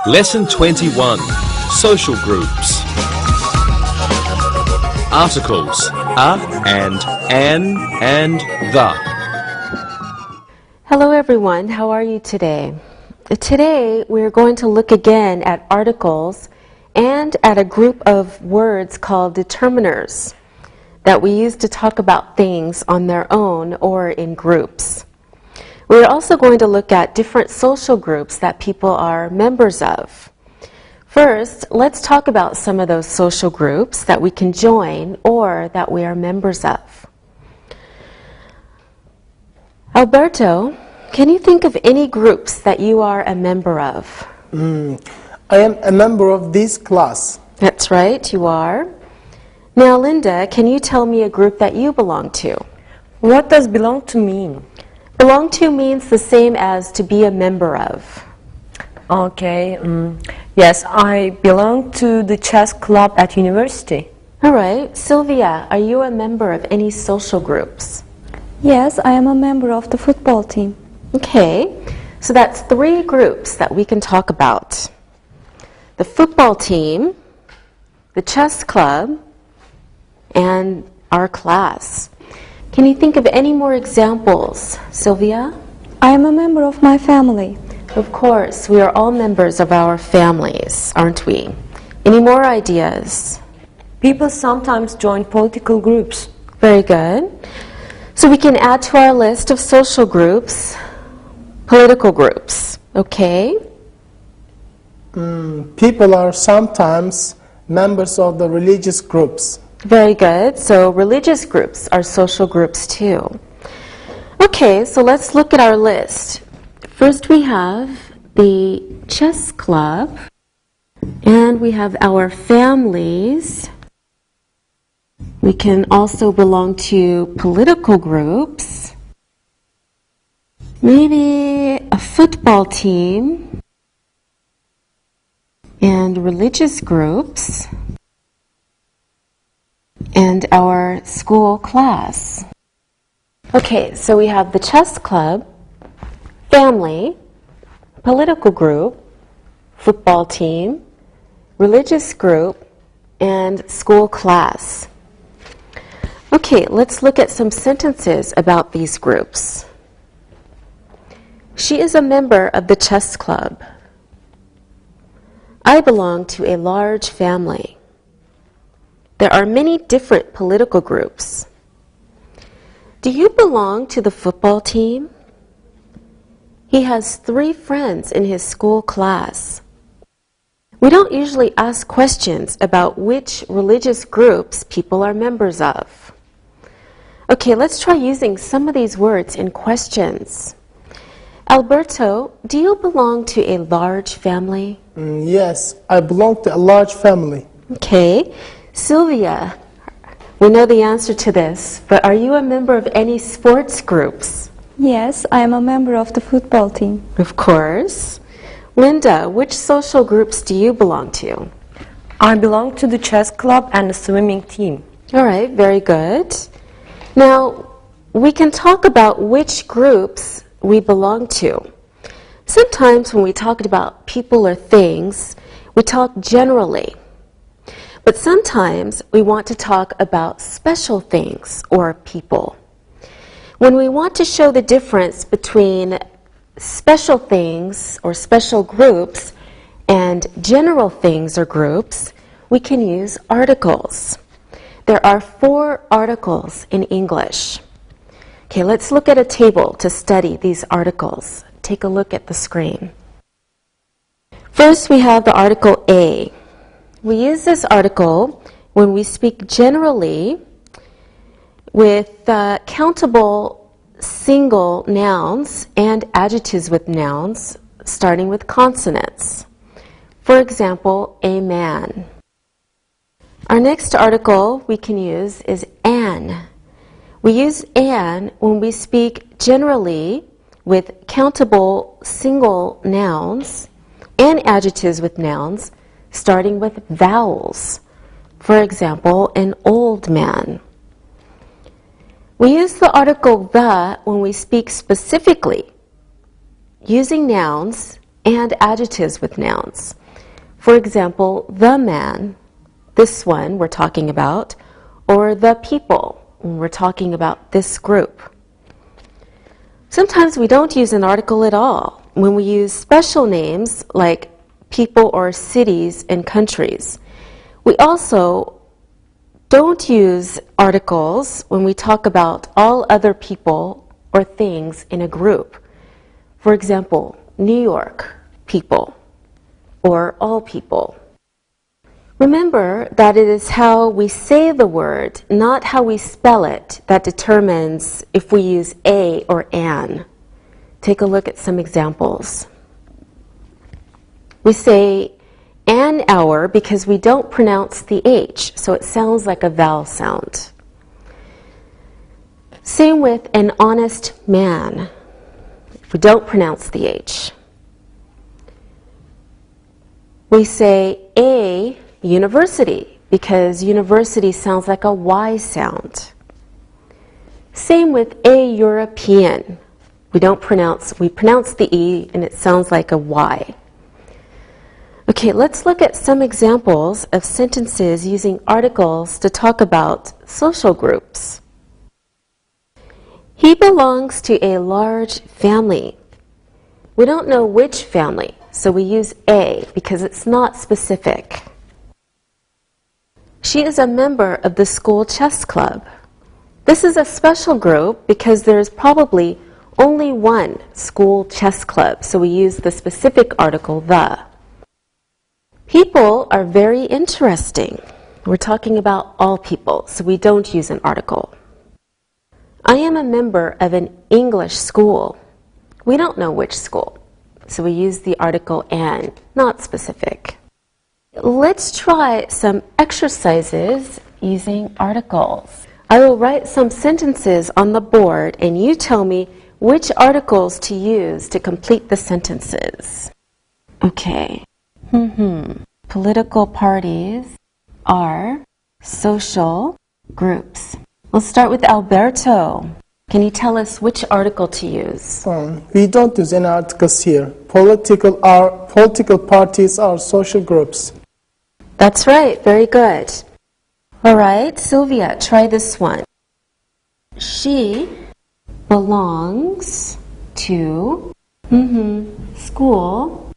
Lesson 21. Social groups. Articles a and an and the. Hello everyone, how are you today? Today we're going to look again at articles and at a group of words called determiners that we use to talk about things on their own or in groups. We're also going to look at different social groups that people are members of. First, let's talk about some of those social groups that we can join or that we are members of. Alberto, can you think of any groups that you are a member of? I am a member of this class. That's right, you are. Now, Linda, can you tell me a group that you belong to? What does belong to mean? Belong to means the same as to be a member of. Okay, yes, I belong to the chess club at university. All right, Sylvia, are you a member of any social groups? Yes, I am a member of the football team. Okay, so that's 3 groups that we can talk about. The football team, the chess club, and our class. Can you think of any more examples, Sylvia? I am a member of my family. Of course, we are all members of our families, aren't we? Any more ideas? People sometimes join political groups. Very good. So we can add to our list of social groups, political groups, okay? People are sometimes members of the religious groups. Very good. So religious groups are social groups too. Okay, so let's look at our list. First we have the chess club, and we have our families. We can also belong to political groups, maybe a football team, and religious groups, and our school class. Okay, so we have the chess club, family, political group, football team, religious group, and school class. Okay, let's look at some sentences about these groups. She is a member of the chess club. I belong to a large family. There are many different political groups. Do you belong to the football team? He has 3 friends in his school class. We don't usually ask questions about which religious groups people are members of. Okay, let's try using some of these words in questions. Alberto, do you belong to a large family? Yes, I belong to a large family. Okay. Sylvia, we know the answer to this, but are you a member of any sports groups? Yes, I am a member of the football team. Of course. Linda, which social groups do you belong to? I belong to the chess club and the swimming team. All right, very good. Now, we can talk about which groups we belong to. Sometimes when we talk about people or things, we talk generally. But sometimes we want to talk about special things or people. When we want to show the difference between special things or special groups and general things or groups, we can use articles. There are 4 articles in English. Okay, let's look at a table to study these articles. Take a look at the screen. First, we have the article A. We use this article when we speak generally with countable single nouns and adjectives with nouns starting with consonants. For example, a man. Our next article we can use is an. We use an when we speak generally with countable single nouns and adjectives with nouns starting with vowels. For example, an old man. We use the article the when we speak specifically using nouns and adjectives with nouns. For example, the man, this one we're talking about, or the people when we're talking about this group. Sometimes we don't use an article at all when we use special names like people or cities and countries. We also don't use articles when we talk about all other people or things in a group. For example, New York people or all people. Remember that it is how we say the word, not how we spell it, that determines if we use a or an. Take a look at some examples. We say an hour because we don't pronounce the H, so it sounds like a vowel sound. Same with an honest man. We don't pronounce the H. We say a university because university sounds like a Y sound. Same with a European. We pronounce the E and it sounds like a Y. Okay, let's look at some examples of sentences using articles to talk about social groups. He belongs to a large family. We don't know which family, so we use a because it's not specific. She is a member of the school chess club. This is a special group because there is probably only one school chess club, so we use the specific article the. People are very interesting. We're talking about all people, so we don't use an article. I am a member of an English school. We don't know which school, so we use the article an, not specific. Let's try some exercises using articles. I will write some sentences on the board and you tell me which articles to use to complete the sentences. Okay. Political parties are social groups. We'll start with Alberto. Can you tell us which article to use? We don't use any articles here. Political parties are social groups. That's right. Very good. All right, Sylvia, try this one. She belongs to school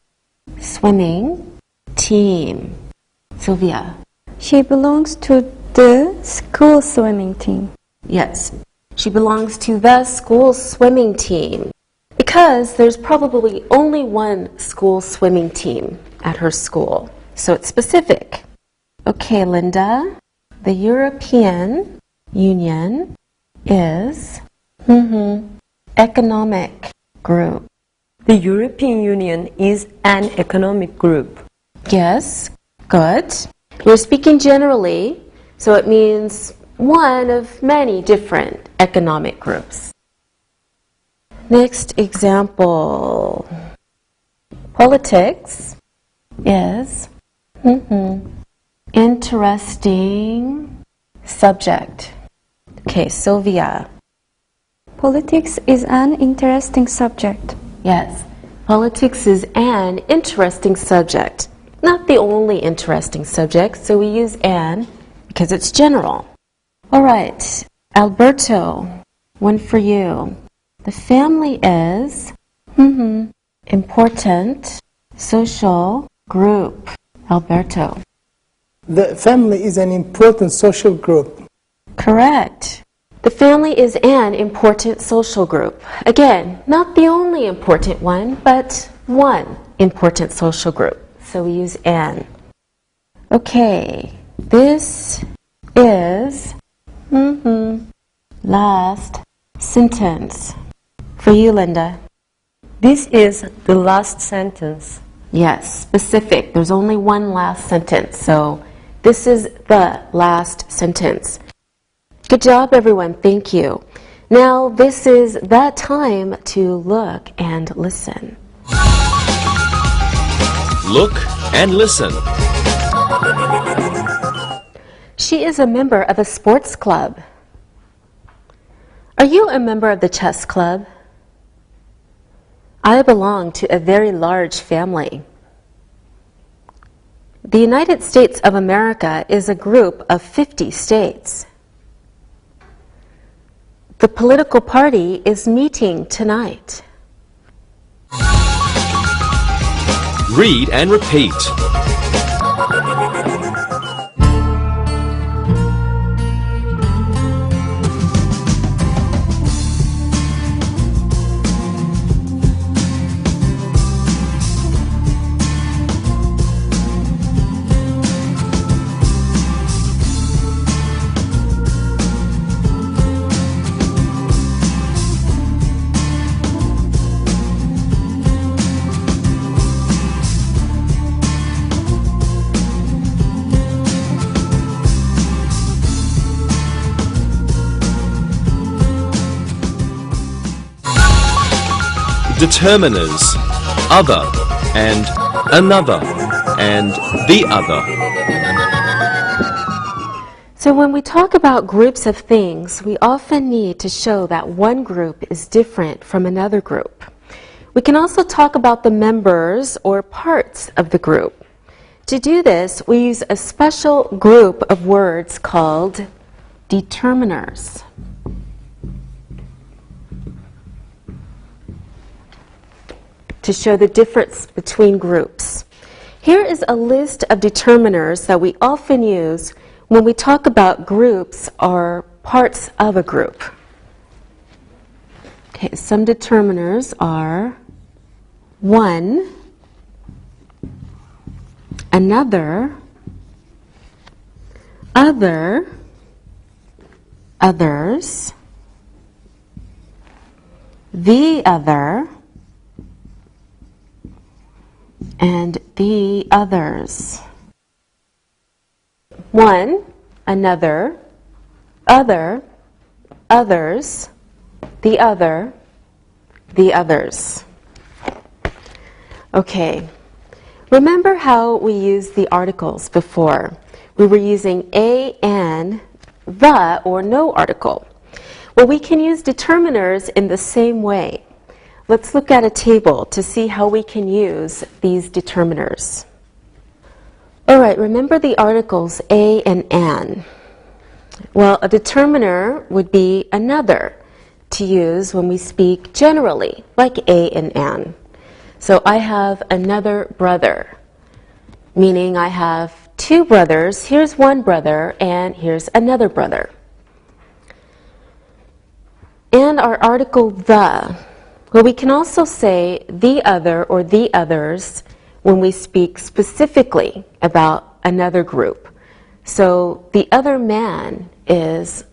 swimming team. Sylvia. She belongs to the school swimming team. Yes, she belongs to the school swimming team because there's probably only one school swimming team at her school, so it's specific. Okay, Linda, the European Union is economic group. The European Union is an economic group. Yes, good. We're speaking generally, so it means one of many different economic groups. Next example. Politics is interesting subject. Okay, Sylvia. Politics is an interesting subject. Yes, politics is an interesting subject. Not the only interesting subject, so we use an because it's general. All right, Alberto, one for you. The family is important social group. Alberto. The family is an important social group. Correct. The family is an important social group. Again, not the only important one, but one important social group. So we use an. Okay, this is last sentence. For you, Linda. This is the last sentence. Yes, specific. There's only one last sentence. So this is the last sentence. Good job, everyone. Thank you. Now, this is that time to look and listen. Look and listen. She is a member of a sports club. Are you a member of the chess club? I belong to a very large family. The United States of America is a group of 50 states. The political party is meeting tonight. Read and repeat. Determiners, other, and another, and the other. So when we talk about groups of things, we often need to show that one group is different from another group. We can also talk about the members or parts of the group. To do this, we use a special group of words called determiners. To show the difference between groups. Here is a list of determiners that we often use when we talk about groups or parts of a group. Okay, some determiners are one, another, other, others, the other, and the others. One, another, other, others, the other, the others. Okay, remember how we used the articles before? We were using a, and, the, or no article. Well, we can use determiners in the same way. Let's look at a table to see how we can use these determiners. All right, remember the articles a and an. Well, a determiner would be another to use when we speak generally, like a and an. So I have another brother, meaning I have two brothers. Here's one brother, and here's another brother. And our article the. Well, we can also say the other or the others when we speak specifically about another group. So the other man is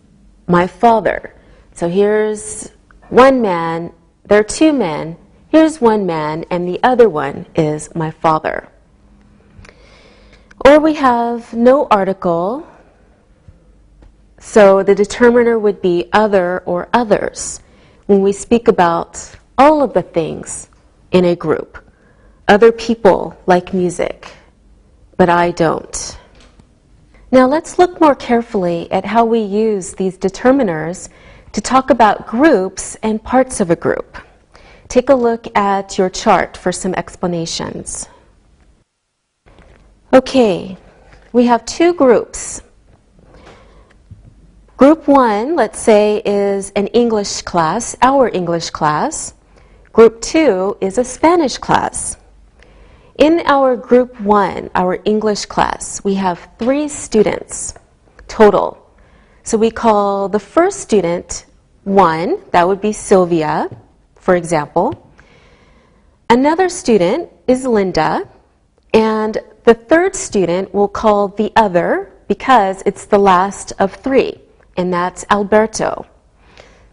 my father. So here's one man, there are two men, here's one man, and the other one is my father. Or we have no article, so the determiner would be other or others when we speak about all of the things in a group. Other people like music, but I don't. Now let's look more carefully at how we use these determiners to talk about groups and parts of a group. Take a look at your chart for some explanations. Okay, we have two groups. Group 1, let's say, is an English class, our English class. Group 2 is a Spanish class. In our Group 1, our English class, we have 3 students total. So we call the first student 1, that would be Sylvia, for example. Another student is Linda, and the third student we'll call the other because it's the last of 3, and that's Alberto.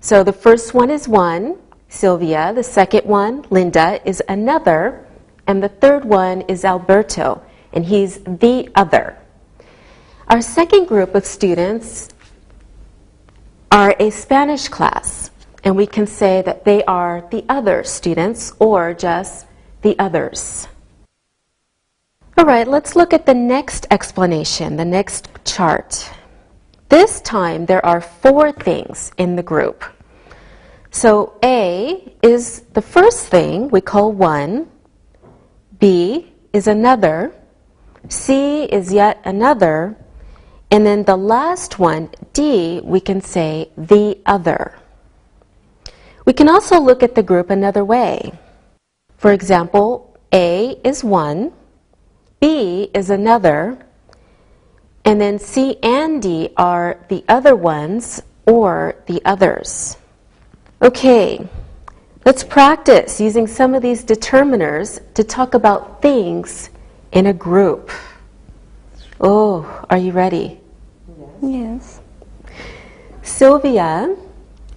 So the first one is 1, Sylvia, the second one, Linda, is another, and the third one is Alberto, and he's the other. Our second group of students are a Spanish class, and we can say that they are the other students or just the others. All right, let's look at the next explanation, the next chart. This time there are 4 things in the group. So A is the first thing we call 1, B is another, C is yet another. And then the last one, D, we can say the other. We can also look at the group another way. For example, A is one, B is another, and then C and D are the other ones or the others. Okay, let's practice using some of these determiners to talk about things in a group. Oh, are you ready? Yes. Sylvia,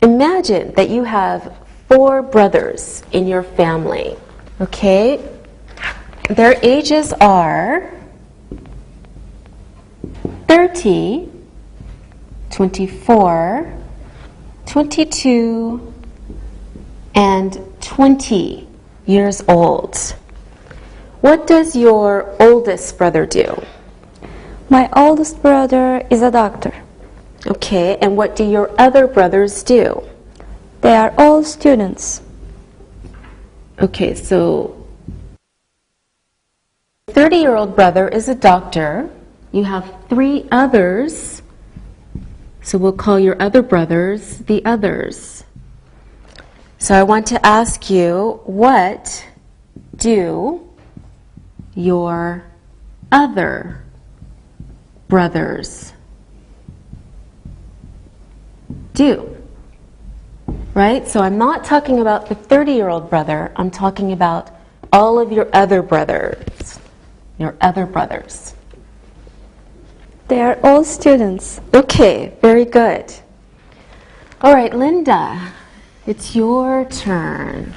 imagine that you have 4 brothers in your family, okay? Their ages are 30, 24, 22, and 20 years old. What does your oldest brother do? My oldest brother is a doctor. Okay, and what do your other brothers do? They are all students. Okay, so 30-year-old brother is a doctor. You have 3 others, so we'll call your other brothers the others. So I want to ask you, what do your other brothers do? Right? So I'm not talking about the 30-year-old brother. I'm talking about all of your other brothers. Your other brothers. They are all students. Okay, very good. All right, Linda, it's your turn.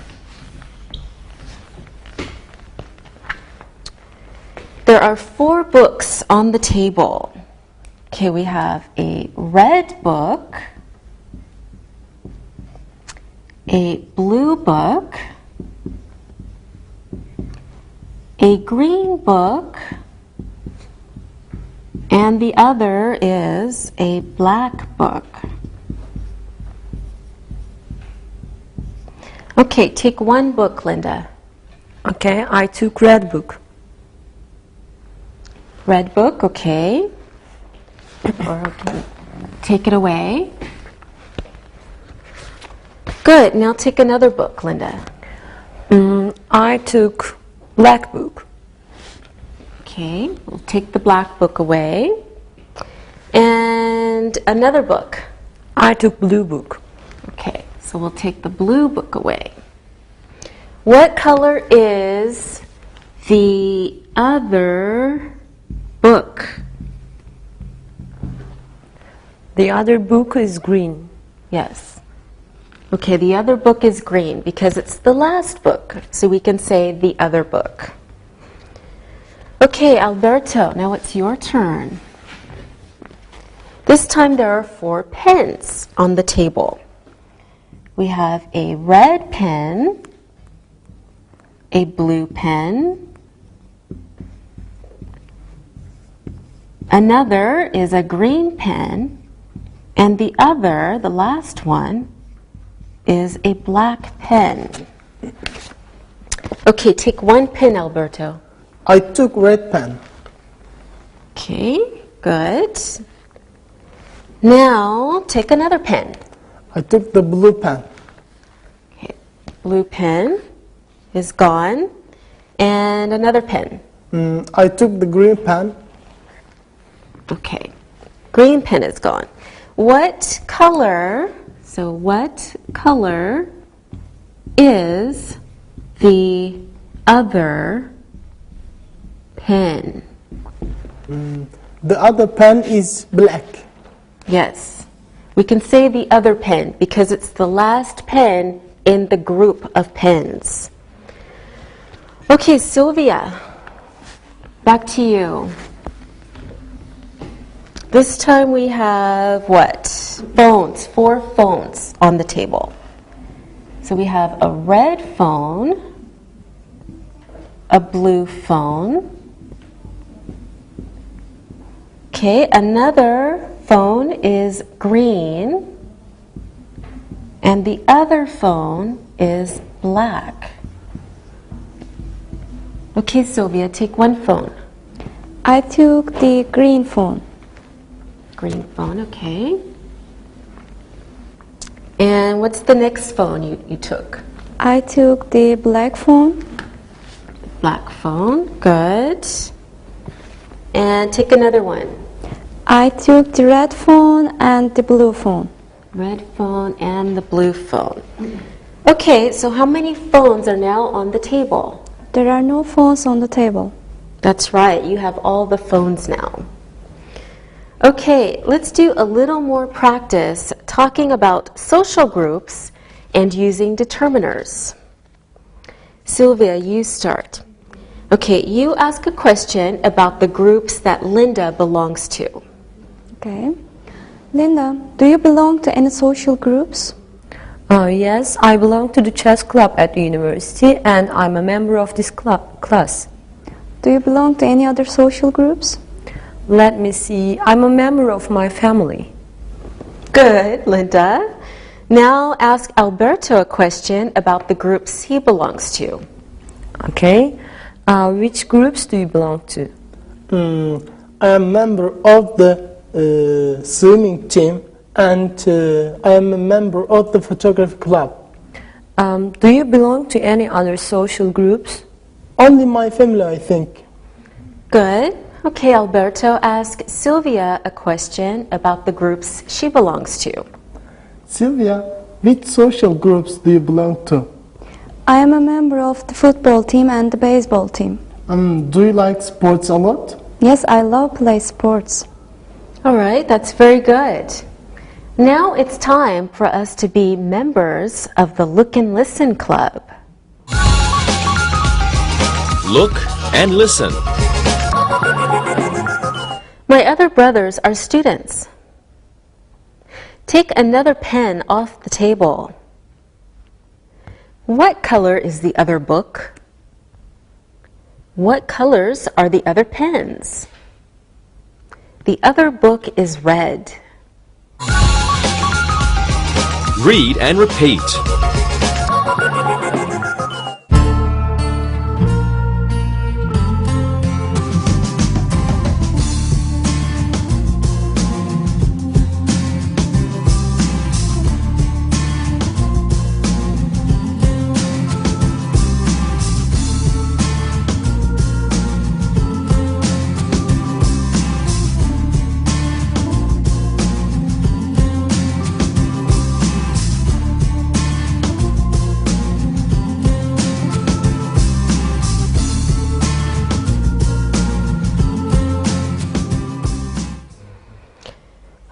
There are 4 books on the table. Okay, we have a red book, a blue book, a green book, and the other is a black book. Okay, take one book, Linda. Okay, I took red book. Red book, okay. Or okay. Take it away. Good, now take another book, Linda. I took black book. Okay, we'll take the black book away. And another book. I took blue book. Okay, so we'll take the blue book away. What color is the other book? The other book is green. Yes. Okay, the other book is green because it's the last book, so we can say the other book. Okay, Alberto, now it's your turn. This time there are 4 pens on the table. We have a red pen, a blue pen, another is a green pen, and the other, the last one, is a black pen. Okay, take one pen, Alberto. I took red pen. Okay, good. Now, take another pen. I took the blue pen. Okay, blue pen is gone. And another pen. I took the green pen. Okay, green pen is gone. What color, so what color is the other pen? The other pen is black. Yes, we can say the other pen because it's the last pen in the group of pens. Okay, Sylvia, back to you. This time we have what? Phones, 4 phones on the table. So we have a red phone, a blue phone. Okay, another phone is green, and the other phone is black. Okay, Sylvia, take one phone. I took the green phone. Green phone, okay. And what's the next phone you took? I took the black phone. Black phone, good. And take another one. I took the red phone and the blue phone. Red phone and the blue phone. Okay, so how many phones are now on the table? There are no phones on the table. That's right, you have all the phones now. Okay, let's do a little more practice talking about social groups and using determiners. Sylvia, you start. Okay, you ask a question about the groups that Linda belongs to. Okay. Linda, do you belong to any social groups? Yes, I belong to the chess club at the university and I'm a member of this class. Do you belong to any other social groups? Let me see, I'm a member of my family. Good, Linda. Now ask Alberto a question about the groups he belongs to. Okay, which groups do you belong to? I am a member of the swimming team and I am a member of the photography club. Do you belong to any other social groups? Only my family, I think. Good. Okay, Alberto, ask Sylvia a question about the groups she belongs to. Sylvia, which social groups do you belong to? I am a member of the football team and the baseball team. Do you like sports a lot? Yes, I love play sports. All right, that's very good. Now it's time for us to be members of the Look and Listen Club. Look and listen. My other brothers are students. Take another pen off the table. What color is the other book? What colors are the other pens? The other book is red. Read and repeat.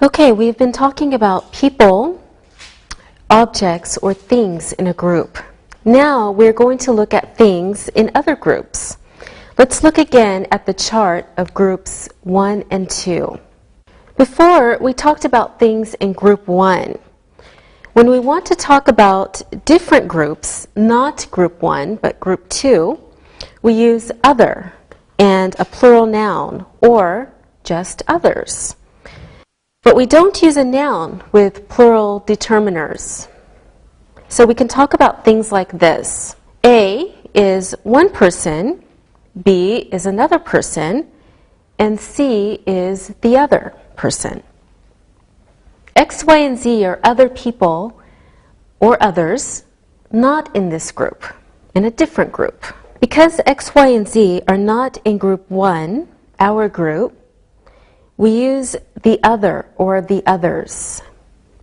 Okay, we've been talking about people, objects, or things in a group. Now we're going to look at things in other groups. Let's look again at the chart of groups 1 and 2. Before, we talked about things in group 1. When we want to talk about different groups, not group 1, but group 2, we use other and a plural noun, or just others. But we don't use a noun with plural determiners. So we can talk about things like this. A is one person, B is another person, and C is the other person. X, Y, and Z are other people or others, not in this group, in a different group. Because X, Y, and Z are not in group 1, our group, we use the other or the others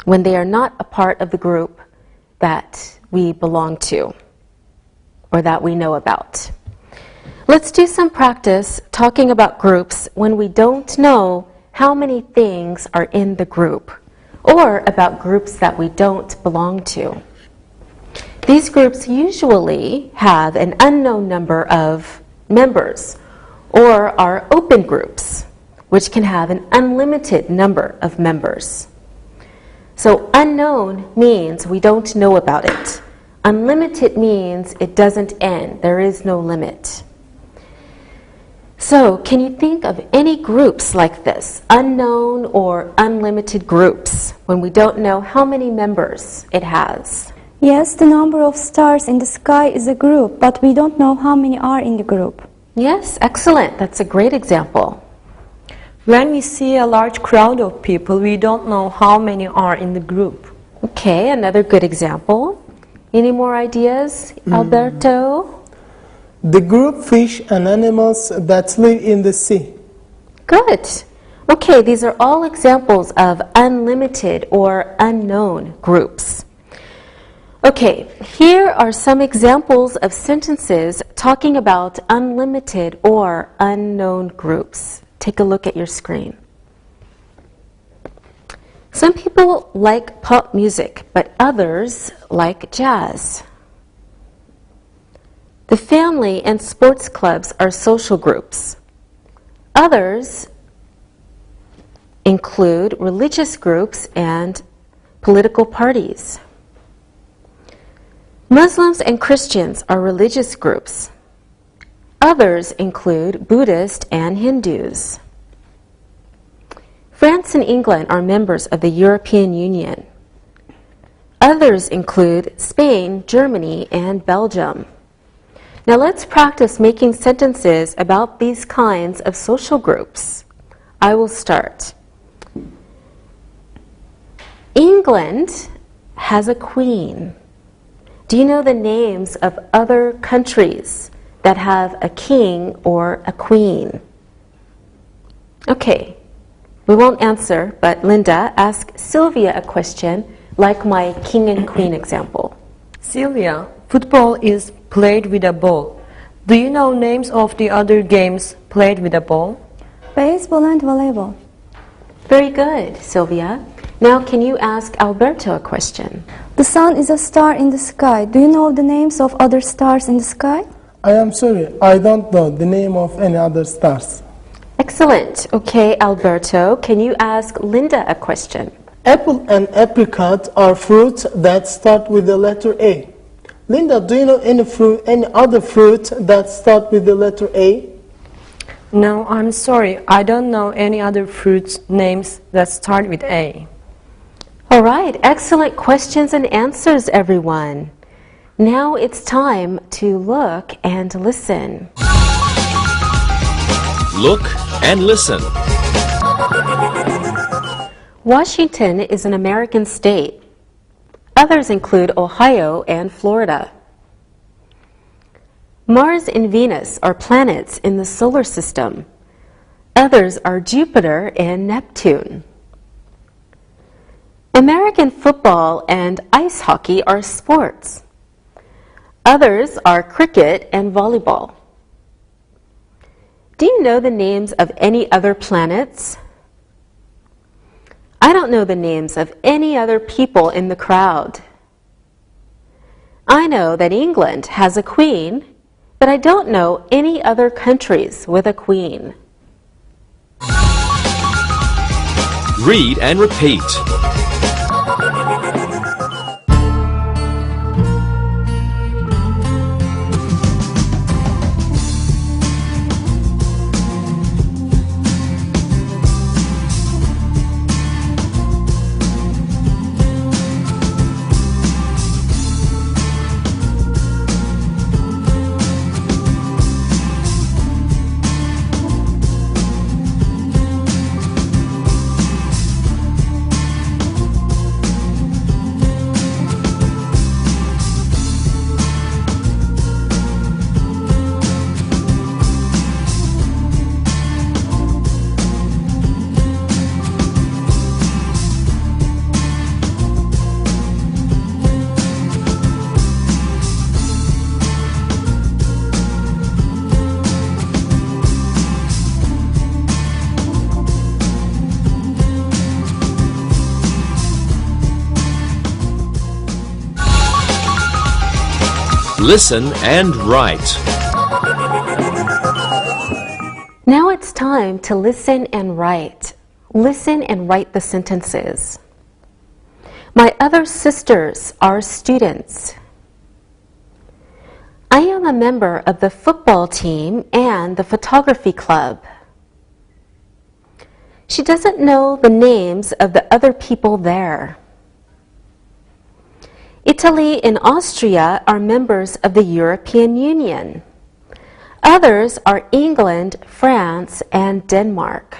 when they are not a part of the group that we belong to or that we know about. Let's do some practice talking about groups when we don't know how many things are in the group, or about groups that we don't belong to. These groups usually have an unknown number of members, or are open groups, which can have an unlimited number of members. So unknown means we don't know about it. Unlimited means it doesn't end. There is no limit. So can you think of any groups like this, unknown or unlimited groups, when we don't know how many members it has? Yes, the number of stars in the sky is a group, but we don't know how many are in the group. Yes, excellent. That's a great example. When we see a large crowd of people, we don't know how many are in the group. Okay, another good example. Any more ideas, Alberto? The group fish and animals that live in the sea. Good. Okay, these are all examples of unlimited or unknown groups. Okay, here are some examples of sentences talking about unlimited or unknown groups. Take a look at your screen. Some people like pop music, but others like jazz. The family and sports clubs are social groups. Others include religious groups and political parties. Muslims and Christians are religious groups. Others include Buddhists and Hindus. France and England are members of the European Union. Others include Spain, Germany, and Belgium. Now let's practice making sentences about these kinds of social groups. I will start. England has a queen. Do you know the names of other countries that have a king or a queen? Okay, we won't answer, but Linda, ask Sylvia a question like my king and queen example. Sylvia, football is played with a ball. Do you know names of the other games played with a ball? Baseball and volleyball. Very good, Sylvia. Now can you ask Alberto a question? The sun is a star in the sky. Do you know the names of other stars in the sky? I am sorry, I don't know the name of any other stars. Excellent. Okay, Alberto, can you ask Linda a question? Apple and apricot are fruits that start with the letter A. Linda, do you know any other fruit that start with the letter A? No, I'm sorry. I don't know any other fruits names that start with A. All right, excellent questions and answers, everyone. Now it's time to look and listen. Look and listen. Washington is an American state. Others include Ohio and Florida. Mars and Venus are planets in the solar system. Others are Jupiter and Neptune. American football and ice hockey are sports. Others are cricket and volleyball. Do you know the names of any other planets? I don't know the names of any other people in the crowd. I know that England has a queen, but I don't know any other countries with a queen. Read and repeat. Listen and write. Now it's time to listen and write. Listen and write the sentences. My other sisters are students. I am a member of the football team and the photography club. She doesn't know the names of the other people there. Italy and Austria are members of the European Union. others are England, France, and Denmark.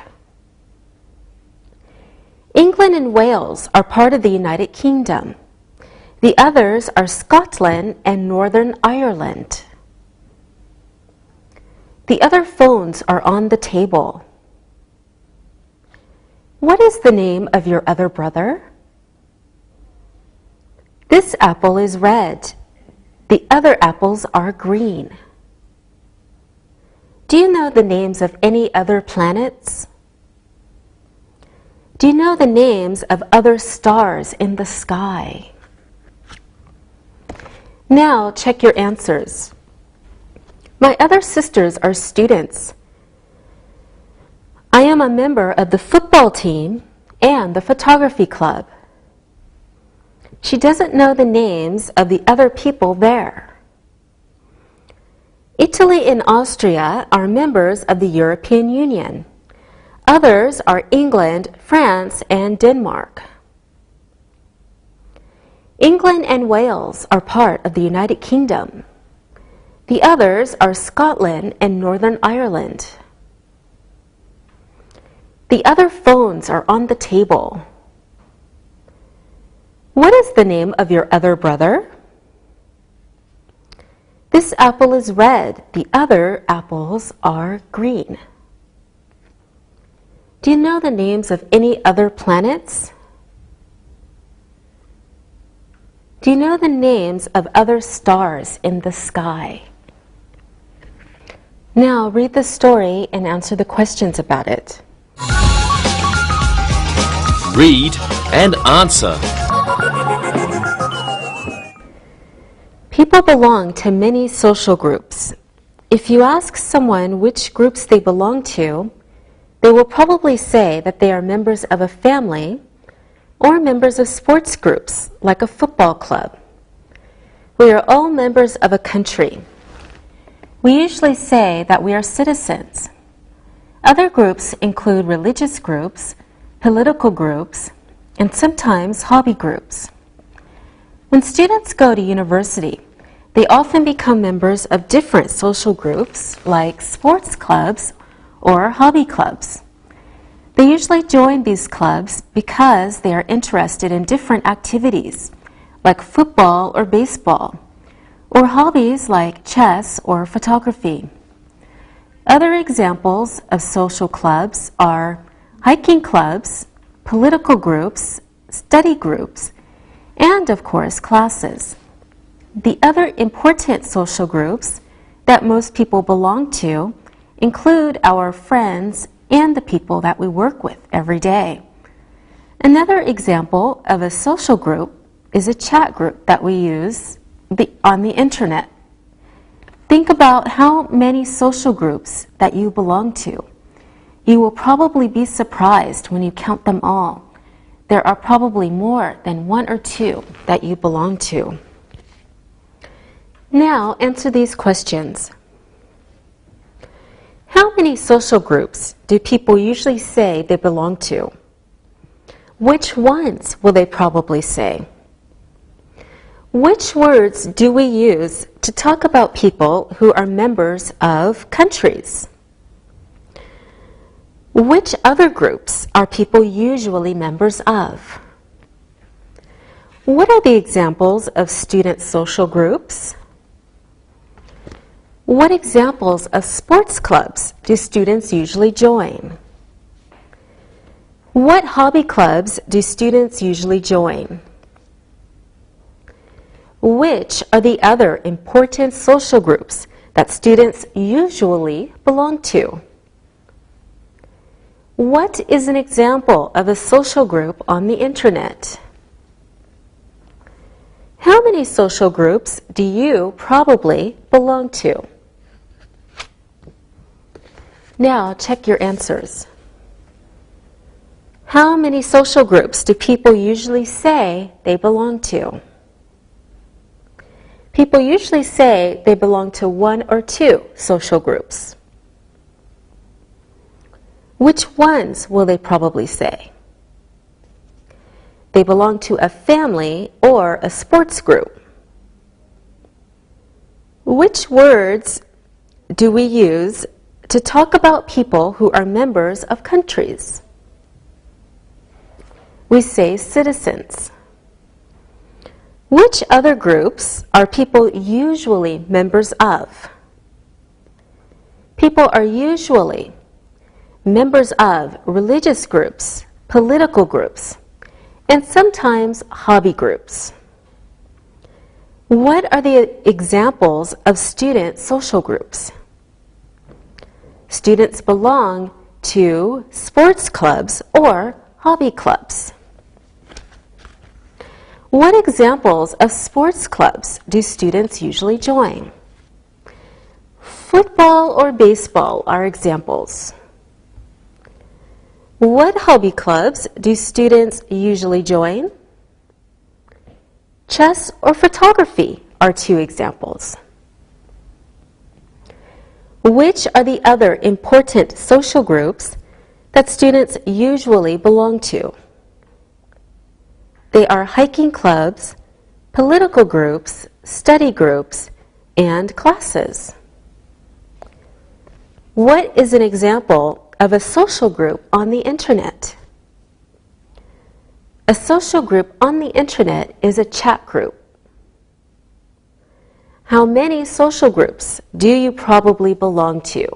England and Wales are part of the United Kingdom. The others are Scotland and Northern Ireland. The other phones are on the table. What is the name of your other brother? This apple is red. The other apples are green. Do you know the names of any other planets? Do you know the names of other stars in the sky? Now check your answers. My other sisters are students. I am a member of the football team and the photography club. She doesn't know the names of the other people there. Italy and Austria are members of the European Union. Others are England, France, and Denmark. England and Wales are part of the United Kingdom. The others are Scotland and Northern Ireland. The other phones are on the table. What is the name of your other brother? This apple is red. The other apples are green. Do you know the names of any other planets? Do you know the names of other stars in the sky? Now read the story and answer the questions about it. Read and answer. People belong to many social groups. If you ask someone which groups they belong to, they will probably say that they are members of a family or members of sports groups, like a football club. We are all members of a country. We usually say that we are citizens. Other groups include religious groups, political groups, and sometimes hobby groups. When students go to university, they often become members of different social groups, like sports clubs or hobby clubs. They usually join these clubs because they are interested in different activities, like football or baseball, or hobbies like chess or photography. Other examples of social clubs are hiking clubs, political groups, study groups, and of course classes. The other important social groups that most people belong to include our friends and the people that we work with every day. Another example of a social group is a chat group that we use on the internet. Think about how many social groups that you belong to. You will probably be surprised when you count them all. There are probably more than one or two that you belong to. Now answer these questions. How many social groups do people usually say they belong to? Which ones will they probably say? Which words do we use to talk about people who are members of countries? Which other groups are people usually members of? What are the examples of student social groups? What examples of sports clubs do students usually join? What hobby clubs do students usually join? Which are the other important social groups that students usually belong to? What is an example of a social group on the internet? How many social groups do you probably belong to? Now check your answers. How many social groups do people usually say they belong to? People usually say they belong to one or two social groups. Which ones will they probably say? They belong to a family or a sports group. Which words do we use to talk about people who are members of countries? We say citizens. Which other groups are people usually members of? People are usually members of religious groups, political groups, and sometimes hobby groups. What are the examples of student social groups? Students belong to sports clubs or hobby clubs. What examples of sports clubs do students usually join? Football or baseball are examples. What hobby clubs do students usually join? Chess or photography are two examples. Which are the other important social groups that students usually belong to? They are hiking clubs, political groups, study groups, and classes. What is an example of a social group on the internet? A social group on the internet is a chat group. How many social groups do you probably belong to?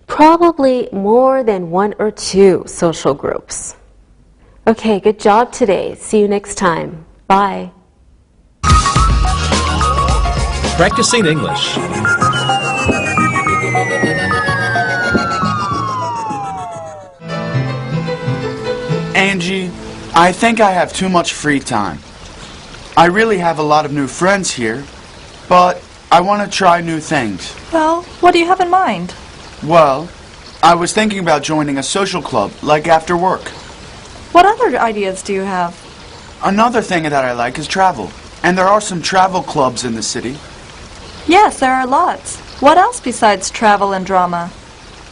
Probably more than one or two social groups. Okay, good job today. See you next time. Bye. Practicing English. Angie, I think I have too much free time. I really have a lot of new friends here, but I want to try new things. Well, what do you have in mind? Well, I was thinking about joining a social club, like after work. What other ideas do you have? Another thing that I like is travel, and there are some travel clubs in the city. Yes, there are lots. What else besides travel and drama?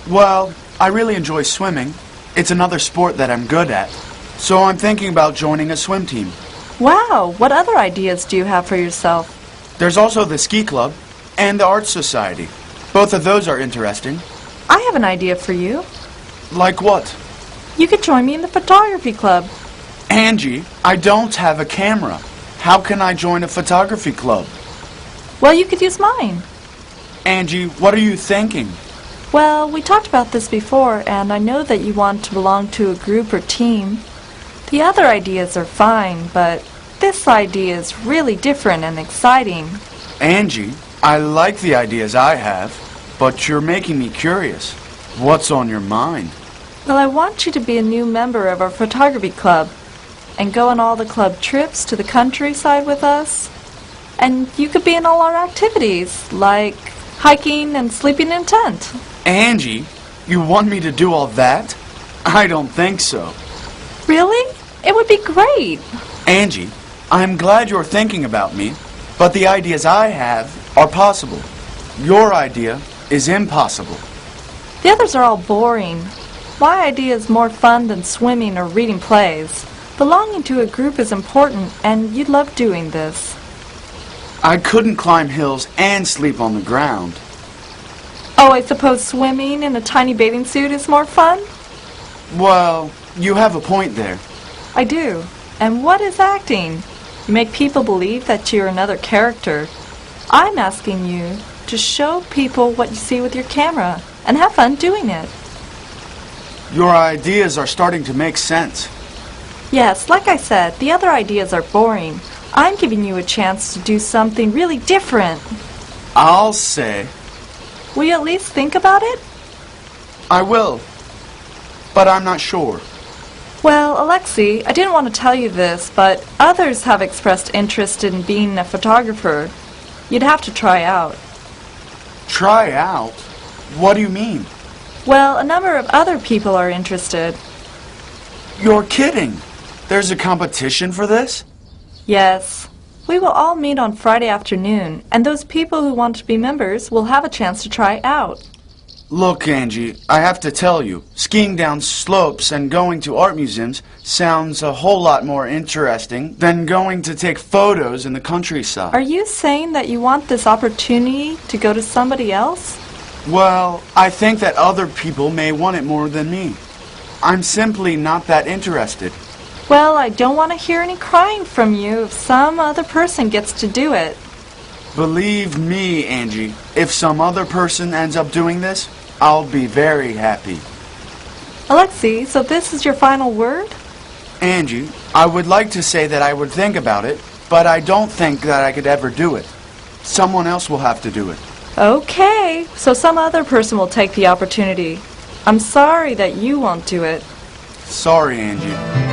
Well, I really enjoy swimming. It's another sport that I'm good at, so I'm thinking about joining a swim team. Wow, what other ideas do you have for yourself? There's also the ski club and the art society. Both of those are interesting. I have an idea for you. Like what? You could join me in the photography club. Angie, I don't have a camera. How can I join a photography club? Well, you could use mine. Angie, what are you thinking? Well, we talked about this before, and I know that you want to belong to a group or team. The other ideas are fine, but this idea is really different and exciting. Angie, I like the ideas I have, but you're making me curious. What's on your mind? Well, I want you to be a new member of our photography club and go on all the club trips to the countryside with us. And you could be in all our activities, like hiking and sleeping in a tent. Angie, you want me to do all that? I don't think so. Really? It would be great. Angie, I'm glad you're thinking about me, but the ideas I have are possible. Your idea is impossible. The others are all boring. My idea is more fun than swimming or reading plays. Belonging to a group is important, and you'd love doing this. I couldn't climb hills and sleep on the ground. Oh, I suppose swimming in a tiny bathing suit is more fun? Well, you have a point there. I do. And what is acting? You make people believe that you're another character. I'm asking you to show people what you see with your camera and have fun doing it. Your ideas are starting to make sense. Yes, like I said, the other ideas are boring. I'm giving you a chance to do something really different. I'll say. Will you at least think about it? I will, but I'm not sure. Well, Alexei, I didn't want to tell you this, but others have expressed interest in being a photographer. You'd have to try out. Try out? What do you mean? Well, a number of other people are interested. You're kidding. There's a competition for this? Yes. We will all meet on Friday afternoon, and those people who want to be members will have a chance to try out. Look, Angie, I have to tell you, skiing down slopes and going to art museums sounds a whole lot more interesting than going to take photos in the countryside. Are you saying that you want this opportunity to go to somebody else? Well, I think that other people may want it more than me. I'm simply not that interested. Well, I don't want to hear any crying from you if some other person gets to do it. Believe me, Angie, if some other person ends up doing this, I'll be very happy. Alexei, so this is your final word? Angie, I would like to say that I would think about it, but I don't think that I could ever do it. Someone else will have to do it. Okay, so some other person will take the opportunity. I'm sorry that you won't do it. Sorry, Angie.